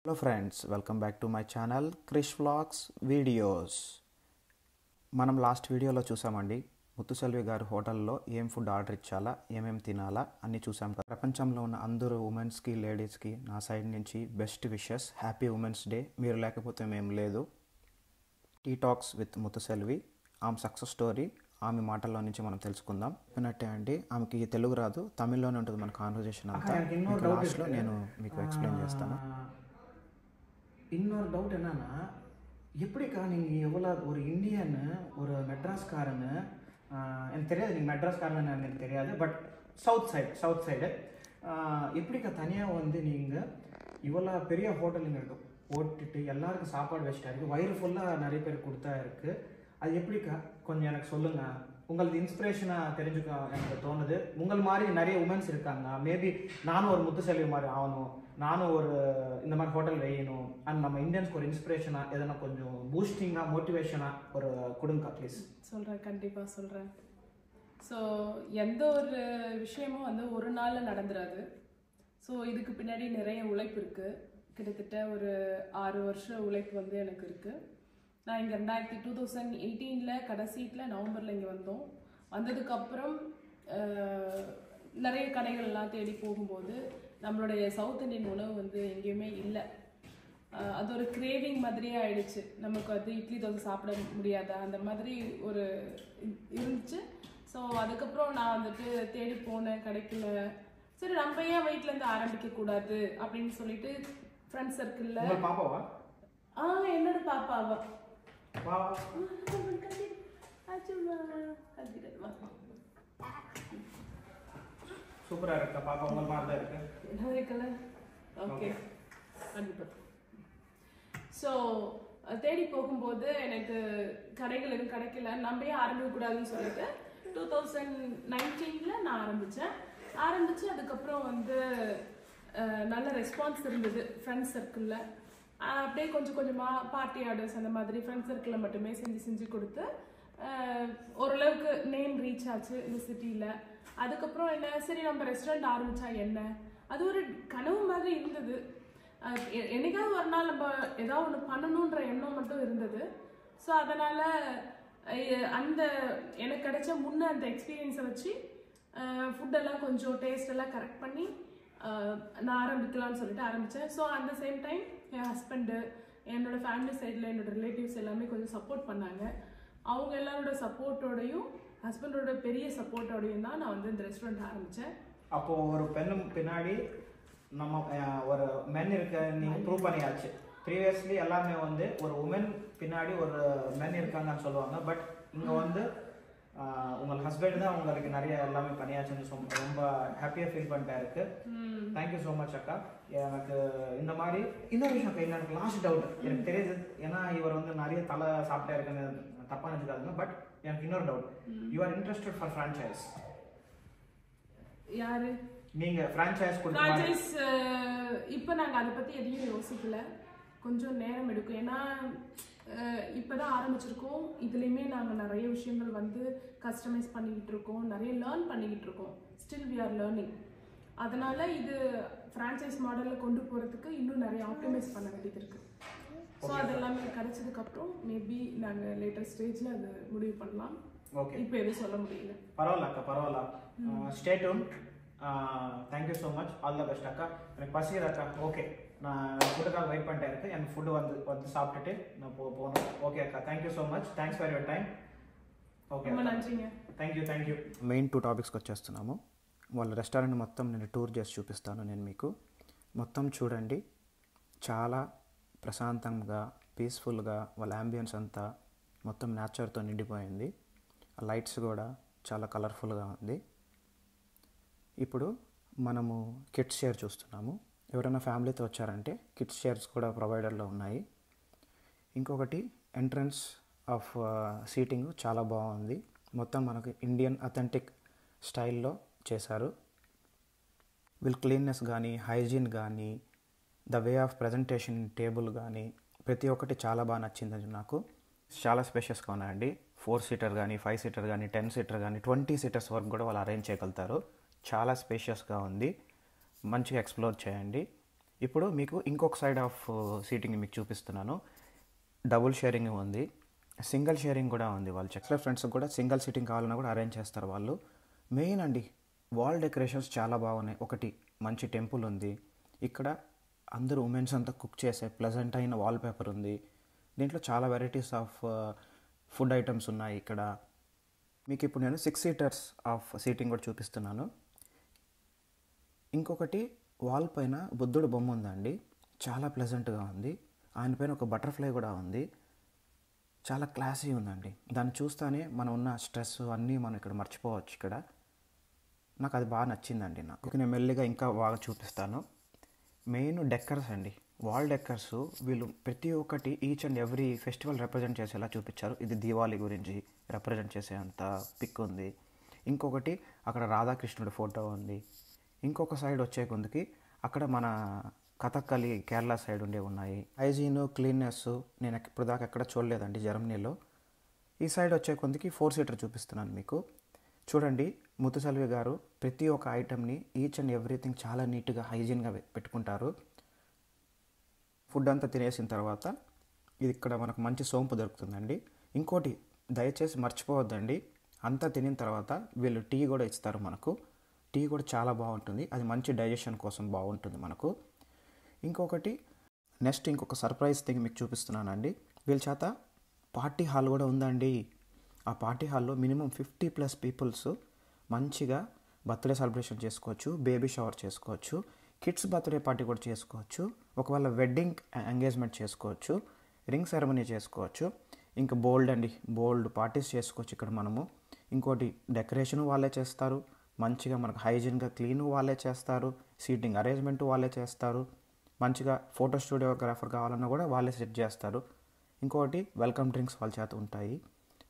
Hello friends, welcome back to my channel Krish Vlogs Videos. మనం last వీడియోలో చూసామండి ముత్తుసెల్వి గారు హోటల్లో ఏం ఫుడ్ ఆర్డర్ ఇచ్చాలా ఏమేమి తినాలా అన్నీ చూసాం కదా. ప్రపంచంలో ఉన్న అందరూ ఉమెన్స్కి లేడీస్కి నా సైడ్ నుంచి best wishes, happy women's day. మీరు లేకపోతే మేము లేదు. టీ టాక్స్ విత్ ముత్తుసెల్వి, ఆమె సక్సెస్ స్టోరీ ఆమె మాటల్లో నుంచి మనం తెలుసుకుందాం. చెప్పినట్టే అండి, ఆమెకి తెలుగు రాదు, తమిళ్లోనే ఉంటుంది మన కాన్వర్జేషన్ అంతా. లాస్ట్లో నేను మీకు ఎక్స్ప్లెయిన్ చేస్తాను. இன்னொரு டவுட் என்னன்னா, எப்படிக்கா நீங்கள் எவ்வளோ ஒரு இந்தியன் ஒரு மெட்ராஸ்காரன்னு, எனக்கு தெரியாது நீங்கள் மெட்ராஸ்காரன்னு எனக்கு தெரியாது, பட் சவுத் சைடு எப்படிக்கா தனியாக வந்து நீங்கள் இவ்வளோ பெரிய ஹோட்டலுங்க இருக்கு போட்டுட்டு எல்லாருக்கும் சாப்பாடு வச்சுட்டா இருக்குது, வயிறு ஃபுல்லாக நிறைய பேர் கொடுத்தா இருக்குது, அது எப்படிக்கா கொஞ்சம் எனக்கு சொல்லுங்கள். உங்களுக்கு இன்ஸ்பிரேஷனாக தெரிஞ்சுக்க எனக்கு தோணுது. உங்கள் மாதிரி நிறைய உமன்ஸ் இருக்காங்க, மேபி நானும் ஒரு முத்துசெல்வி மாதிரி ஆகணும், நானும் ஒரு இந்த மாதிரி ஹோட்டல் வையணும், அண்ட் நம்ம இந்தியன்ஸ்க்கு ஒரு இன்ஸ்பிரேஷனாக எதனா கொஞ்சம் பூஸ்டிங்காக மோட்டிவேஷனாக ஒரு கொடுங்க ப்ளீஸ். சொல்கிறேன், கண்டிப்பாக சொல்கிறேன். ஸோ எந்த ஒரு விஷயமும் வந்து ஒரு நாளில் நடந்துடாது. ஸோ இதுக்கு பின்னாடி நிறைய உழைப்பு இருக்குது. கிட்டத்தட்ட ஒரு 6 வருஷம் உழைப்பு வந்து எனக்கு இருக்குது. நான் இங்கே 2018 கடைசீட்டில் நவம்பரில் இங்கே வந்தோம். வந்ததுக்கப்புறம் நிறைய கடைகள்லாம் தேடி போகும்போது நம்மளுடைய சவுத் இண்டியன் உணவு வந்து எங்கேயுமே இல்லை. அது ஒரு கிரேவிங் மாதிரியே ஆயிடுச்சு. நமக்கு வந்து இட்லி தோசை சாப்பிட முடியாத அந்த மாதிரி ஒரு இருந்துச்சு. ஸோ அதுக்கப்புறம் நான் வந்துட்டு தேடி போனேன், கிடைக்கல. சரி, நம்ம ஏன் வீட்டிலேருந்து ஆரம்பிக்கக்கூடாது அப்படின்னு சொல்லிட்டு ஃப்ரெண்ட்ஸ் சர்க்கிளில். பாப்பாவா? என்னோட பாப்பாவா? சூப்பரா இருக்கா பாப்பா? உங்கள் மாதிரி தான் இருக்கு. ஓகே, கண்டிப்பாக. ஸோ தேடி போகும்போது எனக்கு கடைகள் எதுவும் கிடைக்கல. நம்ம ஏன் ஆரம்பிக்கக்கூடாதுன்னு சொல்லிட்டு 2019 நான் ஆரம்பிச்சு அதுக்கப்புறம் வந்து நல்ல ரெஸ்பான்ஸ் இருந்தது ஃப்ரெண்ட்ஸ் சர்க்கிளில். அப்படியே கொஞ்சம் கொஞ்சமாக பார்ட்டி ஆர்டர்ஸ் அந்த மாதிரி ஃப்ரெண்ட்ஸ் சர்க்கிளில் மட்டுமே செஞ்சு கொடுத்து ஓரளவுக்கு நேம் ரீச் ஆச்சு இந்த சிட்டியில். அதுக்கப்புறம் என்ன, சரி நம்ம ரெஸ்டாரண்ட் ஆரம்பித்தா என்ன, அது ஒரு கனவு மாதிரி இருந்தது. என்னைக்காவது ஒரு நாள் நம்ம ஏதாவது ஒன்று பண்ணணுன்ற எண்ணம் மட்டும் இருந்தது. ஸோ அதனால் அந்த எனக்கு கிடைச்ச அந்த எக்ஸ்பீரியன்ஸை வச்சு ஃபுட்டெல்லாம் கொஞ்சம் டேஸ்டெல்லாம் கரெக்ட் பண்ணி நான் ஆரம்பிக்கலாம்னு சொல்லிட்டு ஆரம்பித்தேன். ஸோ அந்த சேம் டைம் என் ஹஸ்பண்டு, என்னோடய ஃபேமிலி சைடில் என்னோடய ரிலேட்டிவ்ஸ் எல்லாமே கொஞ்சம் சப்போர்ட் பண்ணாங்க. அவங்க எல்லாரோட சப்போர்ட்டோடையும் ஹஸ்பண்டோட பெரிய சப்போர்ட்டோடையும் தான் நான் வந்து இந்த ரெஸ்டாரண்ட் ஆரம்பித்தேன். அப்போது ஒரு பெண்ணும் பின்னாடி நம்ம ஒரு மென் இருக்க நீங்கள் ப்ரூவ் பண்ணியாச்சு. ப்ரீவியஸ்லி எல்லாமே வந்து ஒரு உமன் பின்னாடி ஒரு மென் இருக்காங்கன்னு சொல்லுவாங்க. பட் இங்கே வந்து உங்கள் ஹஸ்பண்ட் தான் உங்களுக்கு நிறைய எல்லாமே பண்ணியாச்சுன்னு ரொம்ப ஹாப்பியாக ஃபீல் பண்ணிட்டா இருக்கு. தேங்க்யூ ஸோ மச் அக்கா. எனக்கு இந்த மாதிரி இன்னொரு விஷயம் அக்கா, எனக்கு லாஸ்ட் டவுட் எனக்கு தெரியுது. ஏன்னா இவர் வந்து நிறைய தலை சாப்பிட்டா இருக்குன்னு தப்பாக நினச்சிக்காதுங்க. பட் எனக்கு இன்னொரு doubt, you are interested for franchise? யாரு நீங்க ஃப்ரான்ச்சைஸ் இப்போ நாங்கள் அதை பற்றி எதையும் யோசிக்கல. கொஞ்சம் நேரம் எடுக்கும். ஏன்னா இப்போ தான் ஆரம்பிச்சிருக்கோம். இதுலேயுமே நாங்கள் நிறைய விஷயங்கள் வந்து கஸ்டமைஸ் பண்ணிக்கிட்டு இருக்கோம், நிறைய லேர்ன் பண்ணிக்கிட்டு இருக்கோம். Still we are learning. அதனால் இது ஃப்ரான்ச்சைஸ் மாடலில் கொண்டு போகிறதுக்கு இன்னும் நிறைய ஆப்டிமைஸ் பண்ண வேண்டியது இருக்குது. ஸோ அதெல்லாமே கிடைச்சதுக்கப்புறம் மேபி நாங்கள் லேட்டர் ஸ்டேஜில் அது முடிவு பண்ணலாம். ஓகே, இப்போ எதுவும் சொல்ல முடியல. பரவாயில்ல அக்கா, பரவாயில்ல. Stay tune. Thank you so much. All the best அக்கா. எனக்கு பசிக்குது அக்கா. ஓகே, நான் ஃபுட்டுக்காக வெயிட் பண்ணிட்டே இருக்கேன். எனக்கு ஃபுட்டு வந்து சாப்பிட்டுட்டு நான் போகணும். ఓకే అక్క, thank you so much. Thanks for your time. Okay, thank you. Main 2 టాపిక్స్కి వచ్చేస్తున్నాము. వాళ్ళ రెస్టారెంట్ మొత్తం నేను టూర్ చేసి చూపిస్తాను. నేను మీకు మొత్తం చూడండి. చాలా ప్రశాంతంగా, పీస్ఫుల్గా వాళ్ళ యాంబియన్స్ అంతా మొత్తం నేచర్తో నిండిపోయింది. ఆ లైట్స్ కూడా చాలా కలర్ఫుల్గా ఉంది. ఇప్పుడు మనము కిడ్స్ చైర్ చూస్తున్నాము. ఎవరైనా ఫ్యామిలీతో వచ్చారంటే కిడ్స్ చైర్స్ కూడా ప్రొవైడర్లో ఉన్నాయి. ఇంకొకటి ఎంట్రన్స్ ఆఫ్ సీటింగ్ చాలా బాగుంది. మొత్తం మనకు ఇండియన్ అథెంటిక్ స్టైల్లో చేశారు. వీళ్ళ క్లీన్నెస్ కానీ, హైజీన్ కానీ, the way of presentation table కానీ ప్రతి ఒక్కటి చాలా బాగా నచ్చింది నాకు. చాలా స్పేషియస్గా ఉన్నాయండి. 4 సీటర్ కానీ, 5 సీటర్ కానీ, 10 సీటర్ కానీ, 20 సీటర్స్ వరకు కూడా వాళ్ళు అరేంజ్ చేయగలుగుతారు. చాలా స్పేషియస్గా ఉంది. మంచిగా ఎక్స్ప్లోర్ చేయండి. ఇప్పుడు మీకు ఇంకొక సైడ్ ఆఫ్ సీటింగ్ మీకు చూపిస్తున్నాను. డబుల్ షేరింగ్ ఉంది, సింగిల్ షేరింగ్ కూడా ఉంది. వాళ్ళు చెక్లర్ ఫ్రెండ్స్కి కూడా సింగిల్ సీటింగ్ కావాలన్నా కూడా అరేంజ్ చేస్తారు వాళ్ళు. మెయిన్ అండి వాల్ డెకరేషన్స్ చాలా బాగున్నాయి. ఒకటి మంచి టెంపుల్ ఉంది ఇక్కడ, అందరూ ఉమెన్స్ అంతా కుక్ చేసే ప్లెజెంట్ అయిన వాల్ పేపర్ ఉంది. దీంట్లో చాలా వెరైటీస్ ఆఫ్ ఫుడ్ ఐటమ్స్ ఉన్నాయి ఇక్కడ. మీకు ఇప్పుడు నేను 6 సీటర్స్ ఆఫ్ సీటింగ్ కూడా చూపిస్తున్నాను. ఇంకొకటి వాల్ పైన బుద్ధుడు బొమ్మ ఉందండి, చాలా ప్లెజెంట్గా ఉంది. ఆయన పైన ఒక బటర్ఫ్లై కూడా ఉంది, చాలా క్లాసీ ఉందండి. దాన్ని చూస్తానే మనం ఉన్న స్ట్రెస్ అన్నీ మనం ఇక్కడ మర్చిపోవచ్చు. ఇక్కడ నాకు అది బాగా నచ్చిందండి. నాకు నేను మెల్లిగా ఇంకా బాగా చూపిస్తాను. మెయిన్ డెక్కర్స్ అండి, వాల్ డెక్కర్స్. వీళ్ళు ప్రతి ఒక్కటి each and every festival represent చేసేలా చూపించారు. ఇది దీవాలి గురించి రిప్రజెంట్ చేసేంత పిక్ ఉంది. ఇంకొకటి అక్కడ రాధాకృష్ణుడి ఫోటో ఉంది. ఇంకొక సైడ్ వచ్చే కొందికి అక్కడ మన కథక్కలి కేరళ సైడ్ ఉండే ఉన్నాయి. హైజీన్ క్లీన్నెస్ నేను ఇప్పుడు దాకా ఎక్కడ చూడలేదండి జర్మనీలో. ఈ సైడ్ వచ్చే కొందికి 4 సీటర్ చూపిస్తున్నాను మీకు. చూడండి, ముత్తుసెల్వి గారు ప్రతి ఒక్క ఐటెంని ఈచ్ అండ్ ఎవ్రీథింగ్ చాలా నీట్గా హైజీన్గా పెట్టుకుంటారు. ఫుడ్ అంతా తినేసిన తర్వాత ఇది ఇక్కడ మనకు మంచి సోంపు దొరుకుతుందండి. ఇంకోటి దయచేసి మర్చిపోవద్దండి, అంతా తినిన తర్వాత వీళ్ళు టీ కూడా ఇస్తారు మనకు. టీ కూడా చాలా బాగుంటుంది, అది మంచి డైజెషన్ కోసం బాగుంటుంది మనకు. ఇంకొకటి ఇంకొక సర్ప్రైజ్ థింగ్ మీకు చూపిస్తున్నానండి. వీళ్ళ చేత పార్టీ హాల్ కూడా ఉందండి. ఆ పార్టీ హాల్లో మినిమం 50+ పీపుల్స్ మంచిగా బర్త్డే సెలబ్రేషన్ చేసుకోవచ్చు, బేబీ షవర్ చేసుకోవచ్చు, కిడ్స్ బర్త్డే పార్టీ కూడా చేసుకోవచ్చు, ఒకవేళ వెడ్డింగ్ ఎంగేజ్మెంట్ చేసుకోవచ్చు, రింగ్ సెరమనీ చేసుకోవచ్చు. ఇంకా బోల్డ్ పార్టీస్ చేసుకోవచ్చు ఇక్కడ మనము. ఇంకోటి డెకరేషన్ వాళ్ళే చేస్తారు, మంచిగా మనకు హైజీన్గా క్లీన్ వాళ్ళే చేస్తారు, సీటింగ్ అరేంజ్మెంట్ వాళ్ళే చేస్తారు, మంచిగా ఫోటో స్టూడియోగ్రాఫర్ కావాలన్నా కూడా వాళ్ళే సెట్ చేస్తారు. ఇంకోటి వెల్కమ్ డ్రింక్స్ వాళ్ళ చేత ఉంటాయి.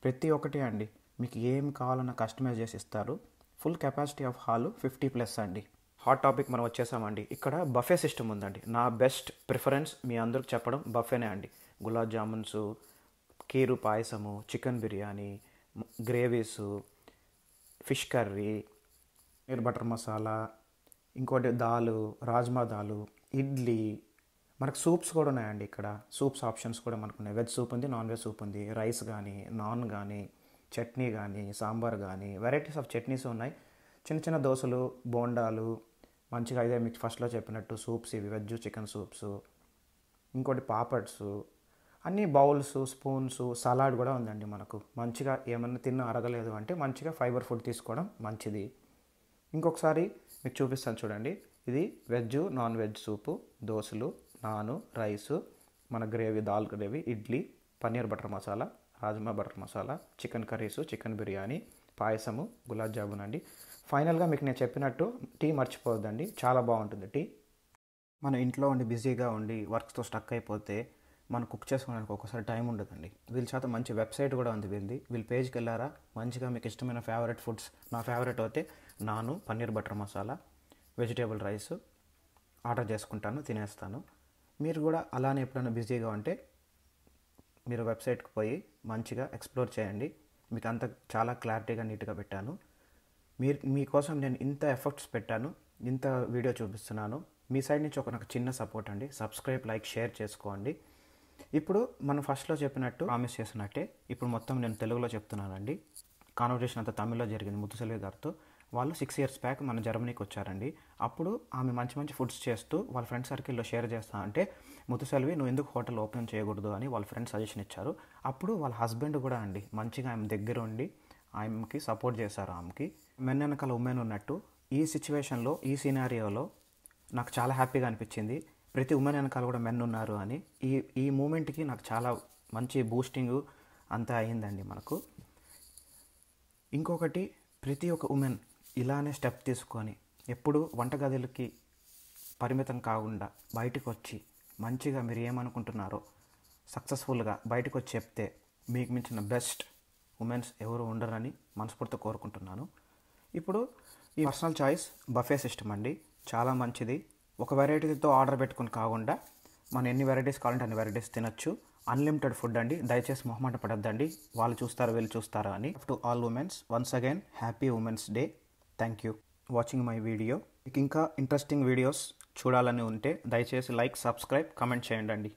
ప్రతి ఒక్కటి అండి మీకు ఏం కావాలన్నా కస్టమైజ్ చేసి ఇస్తారు. ఫుల్ కెపాసిటీ ఆఫ్ హాల్ 50+ అండి. హాట్ టాపిక్ మనం వచ్చేసామండి. ఇక్కడ బఫే సిస్టమ్ ఉందండి. నా బెస్ట్ ప్రిఫరెన్స్ మీ అందరికి చెప్పడం బఫేనే అండి. గులాబ్ జామున్స్, కీరు పాయసము, chicken biryani, gravies, fish curry, paneer butter masala, ఇంకోటి దాలు, రాజ్మా దాలు, ఇడ్లీ, మనకు సూప్స్ కూడా ఉన్నాయండి. ఇక్కడ సూప్స్ ఆప్షన్స్ కూడా మనకు ఉన్నాయి. వెజ్ సూప్ ఉంది, నాన్ వెజ్ సూప్ ఉంది, రైస్ కానీ, నాన్ కానీ, చట్నీ కానీ, సాంబార్ కానీ, వెరైటీస్ ఆఫ్ చట్నీస్ ఉన్నాయి. చిన్న చిన్న దోశలు, బోండాలు, మంచిగా ఇదే మీకు ఫస్ట్లో చెప్పినట్టు సూప్స్, ఇవి వెజ్ చికెన్ సూప్స్, ఇంకోటి పాపడ్స్, అన్నీ బౌల్స్, స్పూన్స్, సలాడ్ కూడా ఉందండి మనకు. మంచిగా ఏమన్నా తిన్న అరగలేదు అంటే మంచిగా ఫైబర్ ఫుడ్ తీసుకోవడం మంచిది. ఇంకొకసారి మీకు చూపిస్తాను చూడండి. ఇది వెజ్, నాన్ వెజ్ సూపు, దోశలు, నాను, రైసు, మన గ్రేవీ, దాల్ gravy, idli, paneer butter masala, rajma butter masala, chicken curries, chicken biryani, పాయసము, గులాబ్ జామున్ అండి. ఫైనల్గా మీకు నేను చెప్పినట్టు టీ మర్చిపోవద్దండి, చాలా బాగుంటుంది టీ. మన ఇంట్లో ఉండి బిజీగా ఉండి వర్క్స్తో స్టక్ అయిపోతే మనం కుక్ చేసుకోవడానికి ఒక్కోసారి టైం ఉండదండి. వీళ్ళ చేత మంచి వెబ్సైట్ కూడా ఉంది వీళ్ళ పేజ్కి వెళ్ళారా, మంచిగా మీకు ఇష్టమైన ఫేవరెట్ ఫుడ్స్, నా ఫేవరెట్ అయితే నాను, paneer butter masala, vegetable rice order చేసుకుంటాను, తినేస్తాను. మీరు కూడా అలానే ఎప్పుడైనా బిజీగా ఉంటే మీరు వెబ్సైట్కి పోయి మంచిగా ఎక్స్ప్లోర్ చేయండి. మీకు అంత చాలా క్లారిటీగా నీట్గా పెట్టాను. మీకోసం నేను ఇంత ఎఫర్ట్స్ పెట్టాను, ఇంత వీడియో చూపిస్తున్నాను. మీ సైడ్ నుంచి నాకు చిన్న సపోర్ట్ అండి. సబ్స్క్రైబ్, లైక్, షేర్ చేసుకోండి. ఇప్పుడు మనం ఫస్ట్లో చెప్పినట్టు ప్రామిస్ చేసినట్టే ఇప్పుడు మొత్తం నేను తెలుగులో చెప్తున్నానండి. కాన్వర్జేషన్ అంతా తమిళ్లో జరిగింది ముత్తుసెల్వి గారితో. వాళ్ళు 6 years బ్యాక్ మన జర్మనీకి వచ్చారండి. అప్పుడు ఆమె మంచి మంచి ఫుడ్స్ చేస్తూ వాళ్ళ ఫ్రెండ్ సర్కిల్లో షేర్ చేస్తా అంటే, ముత్తుసెల్వి నువ్వు ఎందుకు హోటల్ ఓపెన్ చేయకూడదు అని వాళ్ళ ఫ్రెండ్ సజెషన్ ఇచ్చారు. అప్పుడు వాళ్ళ హస్బెండ్ కూడా అండి మంచిగా ఆమె దగ్గర ఉండి ఆమెకి సపోర్ట్ చేశారు. ఆమెకి మెన్ వెనకాల ఉమెన్ ఉన్నట్టు ఈ సిచ్యువేషన్లో, ఈ సినారియోలో నాకు చాలా హ్యాపీగా అనిపించింది. ప్రతి ఉమెన్ వెనకాల కూడా మెన్ ఉన్నారు అని. ఈ మూమెంట్కి నాకు చాలా మంచి బూస్టింగ్ అంతా అయిందండి మనకు. ఇంకొకటి, ప్రతి ఒక్క ఉమెన్ ఇలానే స్టెప్ తీసుకొని ఎప్పుడు వంటగదులకి పరిమితం కాకుండా బయటకు వచ్చి మంచిగా మీరు ఏమనుకుంటున్నారో సక్సెస్ఫుల్గా బయటకు వచ్చి చెప్తే మీకు మించిన బెస్ట్ ఉమెన్స్ ఎవరు ఉండరని మనస్ఫూర్తిగా కోరుకుంటున్నాను. ఇప్పుడు ఈ పర్సనల్ చాయిస్ బఫే సిస్టమ్ అండి, చాలా మంచిది. ఒక వెరైటీతో ఆర్డర్ పెట్టుకుని కాకుండా మనం ఎన్ని వెరైటీస్ కావాలంటే అన్ని వెరైటీస్ తినచ్చు. అన్లిమిటెడ్ ఫుడ్ అండి. దయచేసి మొహమాట పడద్దండి, వాళ్ళు చూస్తారా వీళ్ళు చూస్తారా అని. To all women's once again happy women's day. Thank you watching my video. మీకు ఇంకా ఇంట్రెస్టింగ్ వీడియోస్ చూడాలని ఉంటే దయచేసి లైక్, సబ్స్క్రైబ్, కమెంట్ చేయండి.